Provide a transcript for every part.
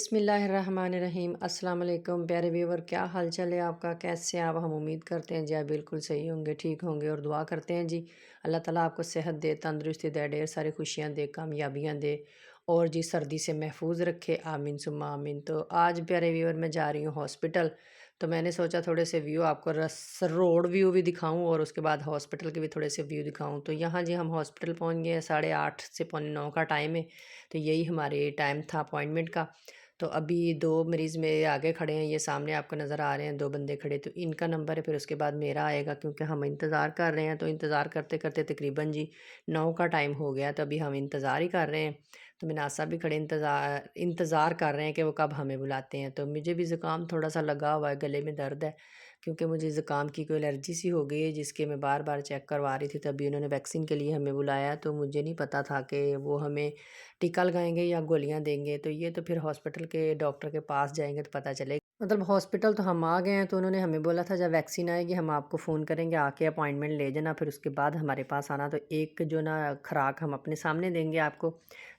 बिस्मिल्लाहिर्रहमानिर्रहीम अस्सलाम वालेकुम प्यारे व्यूवर, क्या हाल चाल है आपका? कैसे हैं आप? हम उम्मीद करते हैं जी आप बिल्कुल सही होंगे, ठीक होंगे और दुआ करते हैं जी अल्लाह ताला आपको सेहत दे, तंदुरुस्ती दे, ढेर सारी खुशियां दे, कामयाबियां दे और जी सर्दी से महफूज रखे। आमीन सुम्मा आमीन। तो आज प्यारे व्यूवर मैं जा रही हूँ हॉस्पिटल। तो मैंने सोचा थोड़े से व्यू आपको रोड व्यू भी दिखाऊं और उसके बाद हॉस्पिटल के भी थोड़े से व्यू दिखाऊं। तो यहाँ जी हम हॉस्पिटल पहुँच गए हैं, 8:30 से पौने 9 का टाइम है। तो यही हमारे टाइम था अपॉइंटमेंट का। तो अभी 2 मरीज़ मेरे आगे खड़े हैं, ये सामने आपको नज़र आ रहे हैं 2 बंदे खड़े, तो इनका नंबर है, फिर उसके बाद मेरा आएगा क्योंकि हम इंतज़ार कर रहे हैं। तो इंतज़ार करते-करते तकरीबन जी 9 का टाइम हो गया, तो अभी हम इंतज़ार ही कर रहे हैं। तो मिनाज साहब भी खड़े इंतज़ार कर रहे हैं कि वो कब हमें बुलाते हैं। तो मुझे भी ज़ुकाम थोड़ा-सा लगा हुआ है, गले में दर्द है क्योंकि मुझे ज़ुकाम की कोई एलर्जी सी हो गई है जिसके मैं बार-बार चेक करवा रही थी। तभी उन्होंने वैक्सीन के लिए हमें बुलाया, तो मुझे नहीं पता था कि वो हमें टीका लगाएँगे या गोलियाँ देंगे। तो ये तो फिर हॉस्पिटल के डॉक्टर के पास जाएँगे तो पता चलेगा। मतलब हॉस्पिटल तो हम आ गए हैं, तो उन्होंने हमें बोला था जब वैक्सीन आएगी हम आपको फ़ोन करेंगे, आके अपॉइंटमेंट ले जाना, फिर उसके बाद हमारे पास आना। तो एक जो ना खुराक हम अपने सामने देंगे आपको,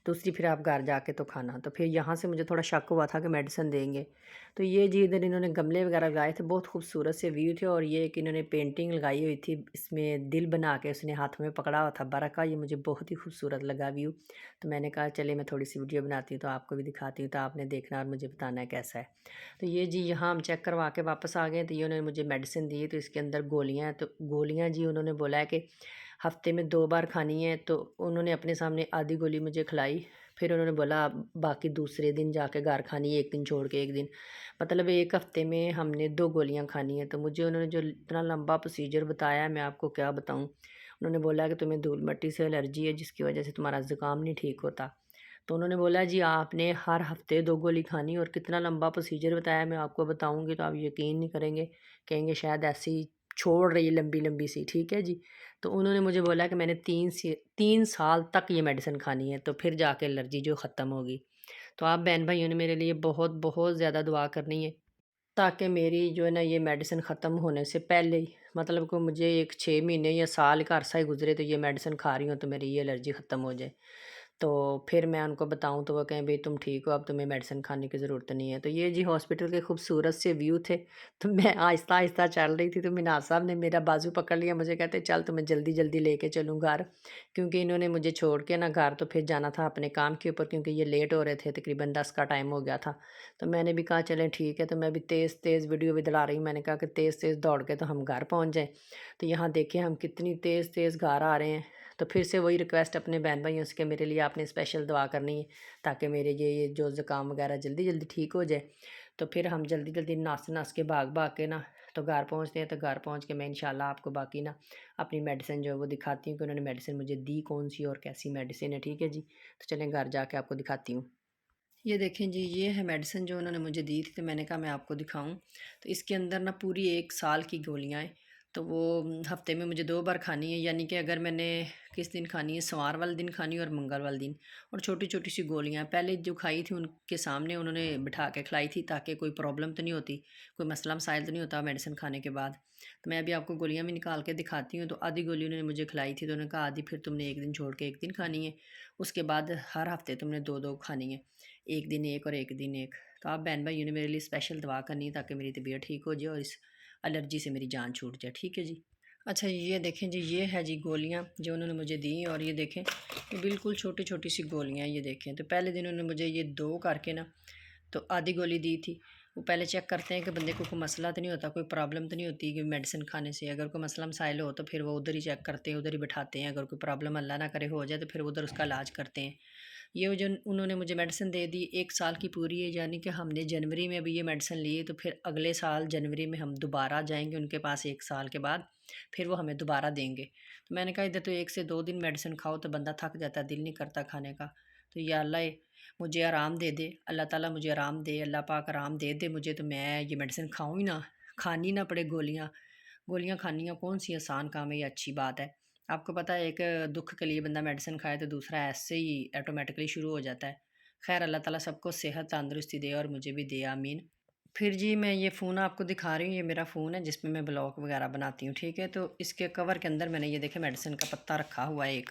दूसरी फिर आप घर जाके तो खाना। तो फिर यहाँ से मुझे थोड़ा शक हुआ था कि मेडिसिन देंगे। तो ये जी इधर इन्होंने गमले वगैरह लगाए थे, बहुत खूबसूरत से व्यू थे। और ये एक इन्होंने पेंटिंग लगाई हुई थी, इसमें दिल बना के उसने हाथ में पकड़ा हुआ था बरा का, ये मुझे बहुत ही खूबसूरत लगा व्यू। तो मैंने कहा चलिए मैं थोड़ी सी वीडियो बनाती हूँ तो आपको भी दिखाती हूँ, तो आपने देखना और मुझे बताना है कैसा है। तो ये जी यहाँ हम चेक करवा के वापस आ गए। तो ये उन्होंने मुझे मेडिसिन दी, तो इसके अंदर गोलियाँ हैं। तो गोलियाँ जी उन्होंने बोला है कि हफ्ते में 2 बार खानी है। तो उन्होंने अपने सामने आधी गोली मुझे खिलाई, फिर उन्होंने बोला बाकी दूसरे दिन जाके घर खानी है, 1 दिन छोड़ के 1 दिन। मतलब 1 हफ्ते में हमने 2 गोलियाँ खानी है। तो मुझे उन्होंने जो इतना लंबा प्रोसीजर बताया है मैं आपको क्या बताऊँ। उन्होंने बोला कि तुम्हें धूल मिट्टी से एलर्जी है जिसकी वजह से तुम्हारा ज़ुकाम नहीं ठीक होता। तो उन्होंने बोला जी आपने हर हफ्ते 2 गोली खानी। और कितना लंबा प्रोसीजर बताया मैं आपको बताऊँगी तो आप यकीन नहीं करेंगे, कहेंगे शायद ऐसे ही छोड़ रही है लंबी-लंबी सी, ठीक है जी। तो उन्होंने मुझे बोला कि मैंने 3 साल तक ये मेडिसिन खानी है, तो फिर जाके एलर्जी जो ख़त्म होगी। तो आप बहन भाइयों ने मेरे लिए बहुत-बहुत ज़्यादा दुआ करनी है ताकि मेरी जो है ना ये मेडिसिन ख़त्म होने से पहले ही, मतलब को मुझे एक 6 महीने या साल का अरसा ही गुज़रे तो ये मेडिसिन खा रही हूँ तो मेरी ये एलर्जी ख़त्म हो जाए। तो फिर मैं उनको बताऊँ तो वो कहें भई तुम ठीक हो, अब तुम्हें मेडिसिन खाने की ज़रूरत नहीं है। तो ये जी हॉस्पिटल के खूबसूरत से व्यू थे। तो मैं आहिस्ता-आहिस्ता चल रही थी, तो मिनाज़ साहब ने मेरा बाजू पकड़ लिया, मुझे कहते चल तुम्हें जल्दी-जल्दी लेके चलूँ घर। क्योंकि इन्होंने मुझे छोड़ के ना घर तो फिर जाना था अपने काम के ऊपर, क्योंकि ये लेट हो रहे थे, तकरीबन 10 का टाइम हो गया था। तो मैंने भी कहा चलें ठीक है, तो मैं भी तेज़-तेज़ वीडियो भी दिला रही हूँ। मैंने कहा कि तेज़-तेज़ दौड़ के तो हम घर पहुँच जाएँ। तो यहाँ देखिए हम कितनी तेज़-तेज़ घर आ रहे हैं। तो फिर से वही रिक्वेस्ट अपने बहन भाइयों से कि मेरे लिए आपने स्पेशल दुआ करनी है ताकि मेरे ये जो ज़ुकाम वगैरह जल्दी-जल्दी ठीक हो जाए। तो फिर हम जल्दी-जल्दी नस-नस के भाग-भाग के ना तो घर पहुँचते हैं। तो घर पहुँच के मैं इंशाल्लाह आपको बाकी ना अपनी मेडिसिन जो है वो दिखाती हूँ कि उन्होंने मेडिसिन मुझे दी कौन-सी और कैसी मेडिसिन है, ठीक है जी। तो चलें घर जाके आपको दिखाती हूँ। ये देखें जी, ये है मेडिसिन जो उन्होंने मुझे दी थी, तो मैंने कहा मैं आपको दिखाऊं। तो इसके अंदर ना पूरी 1 साल की गोलियां हैं। तो वो हफ्ते में मुझे 2 बार खानी है, यानी कि अगर मैंने किस दिन खानी है, सोमवार वाले दिन खानी है और मंगल वाले दिन। और छोटी छोटी सी गोलियां पहले जो खाई थी उनके सामने उन्होंने बिठा के खिलाई थी ताकि कोई प्रॉब्लम तो नहीं होती, कोई मसला मसाइल तो नहीं होता मेडिसिन खाने के बाद। तो मैं अभी आपको गोलियां भी निकाल के दिखाती हूँ। तो आधी गोली उन्होंने मुझे खिलाई थी, तो उन्होंने कहा आधी फिर तुमने 1 दिन छोड़ के 1 दिन खानी है, उसके बाद हर हफ्ते तुमने 2-2 खानी है, 1 दिन 1 और 1 दिन 1। तो आप बहन भाइयों ने मेरे लिए स्पेशल दुआ करनी है ताकि मेरी तबीयत ठीक हो जाए और इस एलर्जी से मेरी जान छूट जाए, ठीक है जी। अच्छा ये देखें जी, ये है जी गोलियाँ जो उन्होंने मुझे दी। और ये देखें ये बिल्कुल छोटी-छोटी सी गोलियाँ, ये देखें। तो पहले दिन उन्होंने मुझे ये 2 करके ना तो आधी गोली दी थी। वो पहले चेक करते हैं कि बंदे को कोई मसला तो नहीं होता, कोई प्रॉब्लम तो नहीं होती कि मेडिसिन खाने से। अगर कोई मसला मसाइल हो तो फिर वो उधर ही चेक करते हैं, उधर ही बिठाते हैं। अगर कोई प्रॉब्लम अल्लाह ना करे हो जाए तो फिर उधर उसका इलाज करते हैं। ये जो उन्होंने मुझे मेडिसिन दे दी 1 साल की पूरी है, यानी कि हमने जनवरी में अभी ये मेडिसिन ली है, तो फिर अगले साल जनवरी में हम दोबारा जाएँगे उनके पास 1 साल के बाद, फिर वो हमें दोबारा देंगे। तो मैंने कहा इधर तो 1 से 2 दिन मेडिसिन खाओ तो बंदा थक जाता है, दिल नहीं करता खाने का। तो या अल्लाह मुझे आराम दे दे, अल्लाह ताला मुझे आराम दे, अल्लाह पाक आराम दे दे मुझे, तो मैं ये मेडिसिन खाऊँ ही ना, खानी ना पड़े गोलियाँ। गोलियाँ खानी कौन सी आसान काम है, ये अच्छी बात है। आपको पता है एक दुःख के लिए बंदा मेडिसिन खाए तो दूसरा ऐसे ही ऑटोमेटिकली शुरू हो जाता है। ख़ैर अल्लाह ताला सबको सेहत तंदुरुस्ती दे और मुझे भी दे, आमीन। फिर जी मैं ये फ़ोन आपको दिखा रही हूँ, ये मेरा फ़ोन है जिसमें मैं ब्लॉग वगैरह बनाती हूँ, ठीक है। तो इसके कवर के अंदर मैंने ये देखें मेडिसिन का पत्ता रखा हुआ है एक।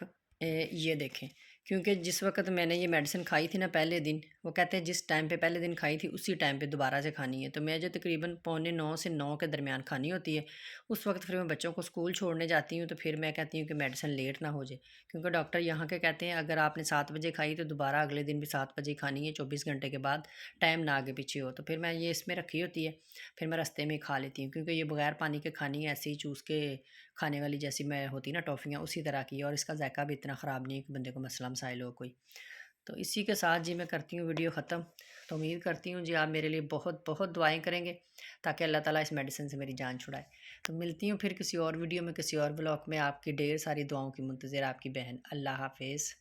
ये देखें, क्योंकि जिस वक़्त मैंने ये मेडिसिन खाई थी ना पहले दिन, वो कहते हैं जिस टाइम पे पहले दिन खाई थी उसी टाइम पे दोबारा से खानी है। तो मैं जो तकरीबन पौने 9 से 9 के दरमियान खानी होती है, उस वक़्त फिर मैं बच्चों को स्कूल छोड़ने जाती हूँ, तो फिर मैं कहती हूँ कि मेडिसिन लेट ना हो जाए। क्योंकि डॉक्टर यहाँ के कहते हैं अगर आपने 7 बजे खाई तो दोबारा अगले दिन भी 7 बजे ही खानी है, 24 घंटे के बाद, टाइम ना आगे पीछे हो। तो फिर मैं ये इसमें रखी होती है, फिर मैं रास्ते में ही खा लेती हूँ, क्योंकि ये बगैर पानी के खानी है, ऐसे ही चूस के खाने वाली जैसी मैं होती ना टॉफ़ियाँ, उसी तरह की है, और इसका जायका भी इतना ख़राब नहीं है कि बंदे को मसला मसाइल हो कोई। तो इसी के साथ जी मैं करती हूँ वीडियो ख़त्म। तो उम्मीद करती हूँ जी आप मेरे लिए बहुत बहुत दुआएं करेंगे, ताकि अल्लाह ताला इस मेडिसिन से मेरी जान छुड़ाए। तो मिलती हूँ फिर किसी और वीडियो में, किसी और ब्लॉग में। आपकी ढेर सारी दुआओं की मुंतज़िर आपकी बहन। अल्लाह हाफ़िज़।